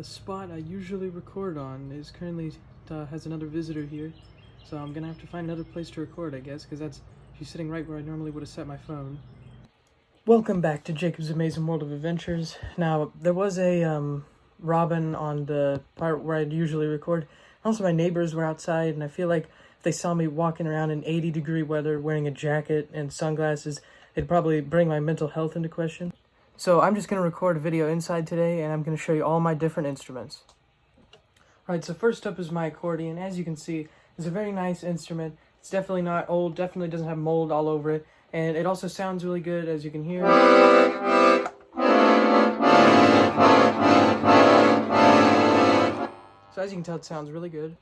The spot I usually record on is currently has another visitor here, so I'm gonna have to find another place to record, I guess, because she's sitting right where I normally would have set my phone. Welcome back to Jacob's Amazing World of Adventures. Now, there was a robin on the part where I'd usually record. Also, my neighbors were outside, and I feel like if they saw me walking around in 80-degree weather wearing a jacket and sunglasses, it'd probably bring my mental health into question. So I'm just going to record a video inside today, and I'm going to show you all my different instruments. Alright, so first up is my accordion. As you can see, it's a very nice instrument. It's definitely not old, definitely doesn't have mold all over it, and it also sounds really good, as you can hear. So as you can tell, it sounds really good.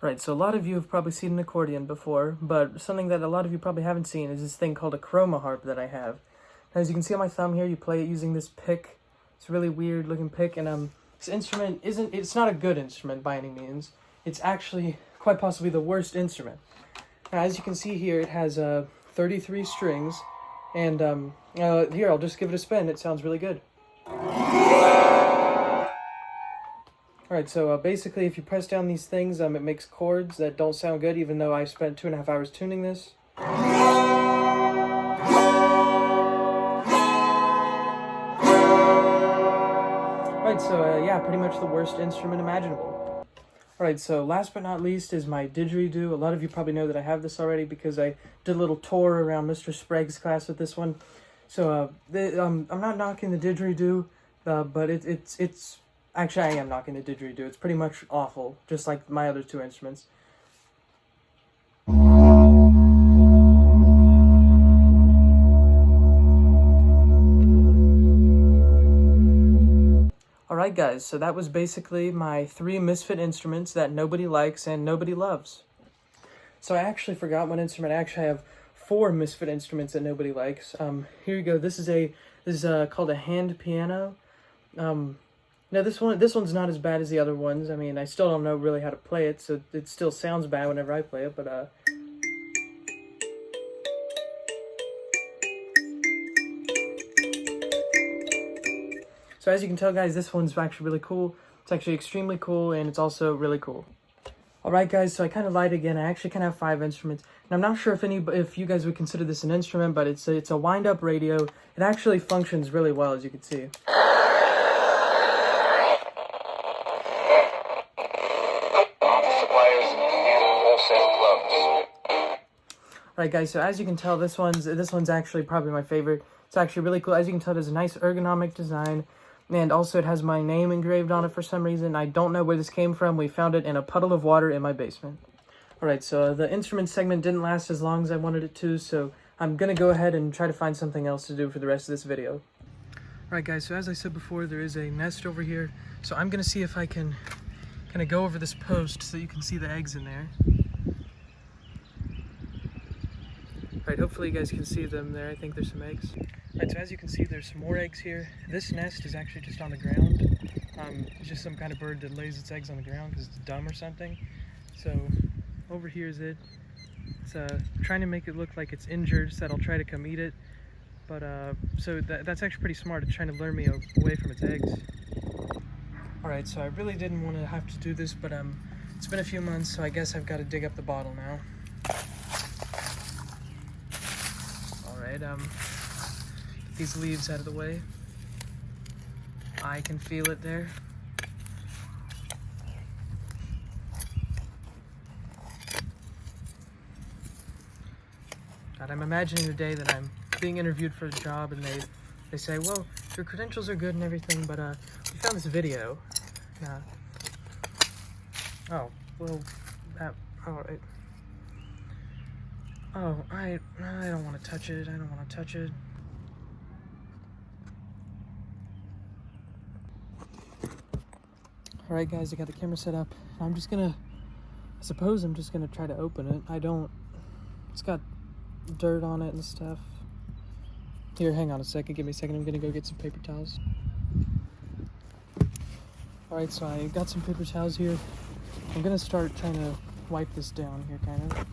Right, so a lot of you have probably seen an accordion before, but something that a lot of you probably haven't seen is this thing called a chroma harp that I have. As you can see on my thumb here, you play it using this pick. It's a really weird looking pick, and this instrument it's not a good instrument by any means. It's actually quite possibly the worst instrument. Now, as you can see here, it has 33 strings, and here, I'll just give it a spin. It sounds really good. Alright, so basically if you press down these things, it makes chords that don't sound good, even though I spent 2.5 hours tuning this. Alright, so yeah, pretty much the worst instrument imaginable. Alright, so last but not least is my didgeridoo. A lot of you probably know that I have this already because I did a little tour around Mr. Sprague's class with this one. So I'm not knocking the didgeridoo, but it's actually, I am knocking the didgeridoo. It's pretty much awful, just like my other two instruments. Alright guys, so that was basically my 3 misfit instruments that nobody likes and nobody loves. So I actually forgot one instrument. I actually have 4 misfit instruments that nobody likes. Here you go. This is called a hand piano. Now this one's not as bad as the other ones. I mean, I still don't know really how to play it, so it still sounds bad whenever I play it, but So as you can tell, guys, this one's actually really cool. It's actually extremely cool, and it's also really cool. Alright guys, so I kind of lied again. I actually kind of have 5 instruments. And I'm not sure if you guys would consider this an instrument, but it's a wind-up radio. It actually functions really well, as you can see. Alright guys, so as you can tell, this one's actually probably my favorite. It's actually really cool. As you can tell, there's a nice ergonomic design. And also it has my name engraved on it for some reason. I don't know where this came from. We found it in a puddle of water in my basement. Alright, so the instrument segment didn't last as long as I wanted it to, so I'm going to go ahead and try to find something else to do for the rest of this video. Alright guys, so as I said before, there is a nest over here. So I'm going to see if I can kind of go over this post so you can see the eggs in there. Alright, hopefully you guys can see them there. I think there's some eggs. Alright, so as you can see, there's some more eggs here. This nest is actually just on the ground. It's just some kind of bird that lays its eggs on the ground because it's dumb or something. So, over here is it. It's trying to make it look like it's injured so that I'll try to come eat it. But, so that's actually pretty smart. It's trying to lure me away from its eggs. Alright, so I really didn't want to have to do this, but it's been a few months, so I guess I've got to dig up the bottle now. Alright, get these leaves out of the way. I can feel it there. God, I'm imagining the day that I'm being interviewed for a job and they say, well, your credentials are good and everything, but we found this video. Oh, well, alright. Oh, I don't want to touch it. I don't want to touch it. Alright guys, I got the camera set up. I suppose I'm just gonna try to open it. It's got dirt on it and stuff. Here, hang on a second, give me a second, I'm gonna go get some paper towels. Alright, so I got some paper towels here. I'm gonna start trying to wipe this down here, kind of.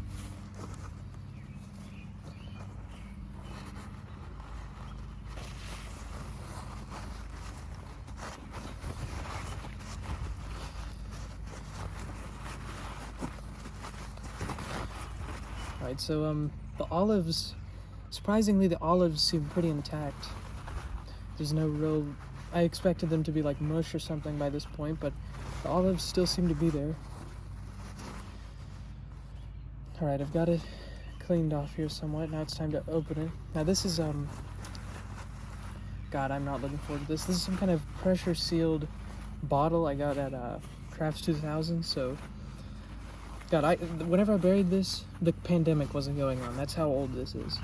Alright, so, the olives, surprisingly, the olives seem pretty intact. There's no real, I expected them to be like mush or something by this point, but the olives still seem to be there. Alright, I've got it cleaned off here somewhat. Now it's time to open it. Now this is, God, I'm not looking forward to this. This is some kind of pressure sealed bottle I got at, Crafts 2000, so... God, whenever I buried this, the pandemic wasn't going on. That's how old this is.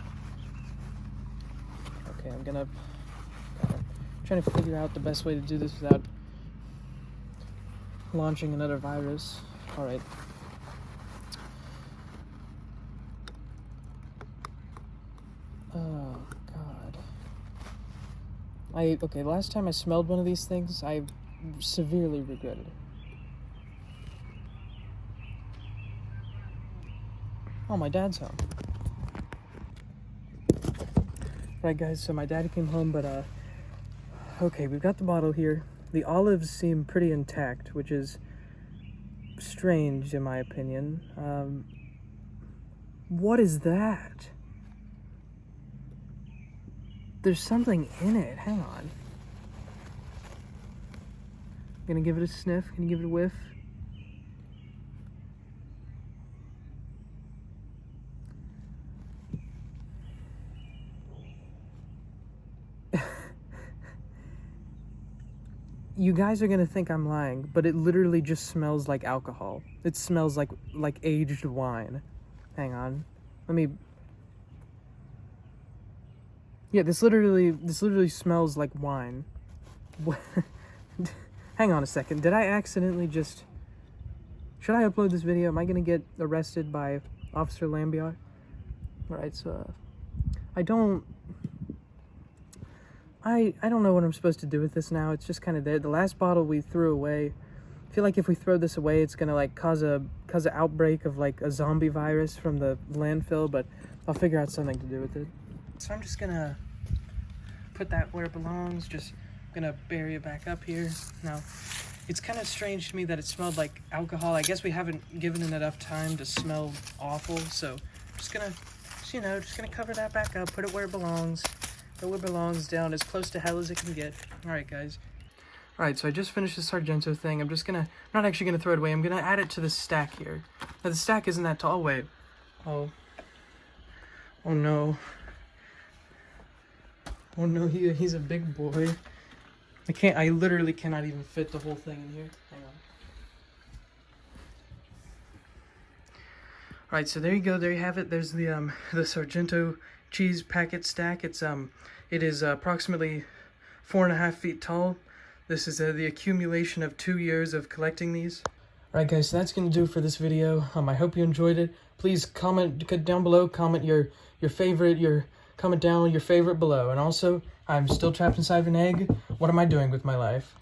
Okay, I'm trying to figure out the best way to do this without launching another virus. Alright. Oh, God. Okay, last time I smelled one of these things, I severely regretted it. Oh, my dad's home. Right, guys, so my dad came home, but, okay, we've got the bottle here. The olives seem pretty intact, which is strange, in my opinion. What is that? There's something in it. Hang on. Gonna give it a sniff. Gonna give it a whiff. You guys are gonna think I'm lying, but it literally just smells like alcohol. It smells like aged wine. Hang on. Let me... Yeah, this literally smells like wine. Hang on a second. Did I accidentally just... Should I upload this video? Am I gonna get arrested by Officer Lambiot? Alright, so... I don't know what I'm supposed to do with this now. It's just kind of there. The last bottle we threw away. I feel like if we throw this away, it's gonna like cause an outbreak of like a zombie virus from the landfill. But I'll figure out something to do with it. So I'm just gonna put that where it belongs. Just gonna bury it back up here. Now, it's kind of strange to me that it smelled like alcohol. I guess we haven't given it enough time to smell awful. So I'm just gonna, just gonna cover that back up. Put it where it belongs. Where it belongs, down as close to hell as it can get. Alright, guys. Alright, so I just finished the Sargento thing. I'm not actually gonna throw it away. I'm gonna add it to the stack here. Now, the stack isn't that tall. Wait. Oh no. Oh no, he's a big boy. I literally cannot even fit the whole thing in here. Hang on. Alright, so there you go. There you have it. There's the Sargento cheese packet stack. It is approximately 4.5 feet tall. This is the accumulation of 2 years of collecting these. Alright, guys, so that's gonna do it for this video. I hope you enjoyed it. Please comment down below, comment your favorite, comment down your favorite below. And also, I'm still trapped inside of an egg. What am I doing with my life?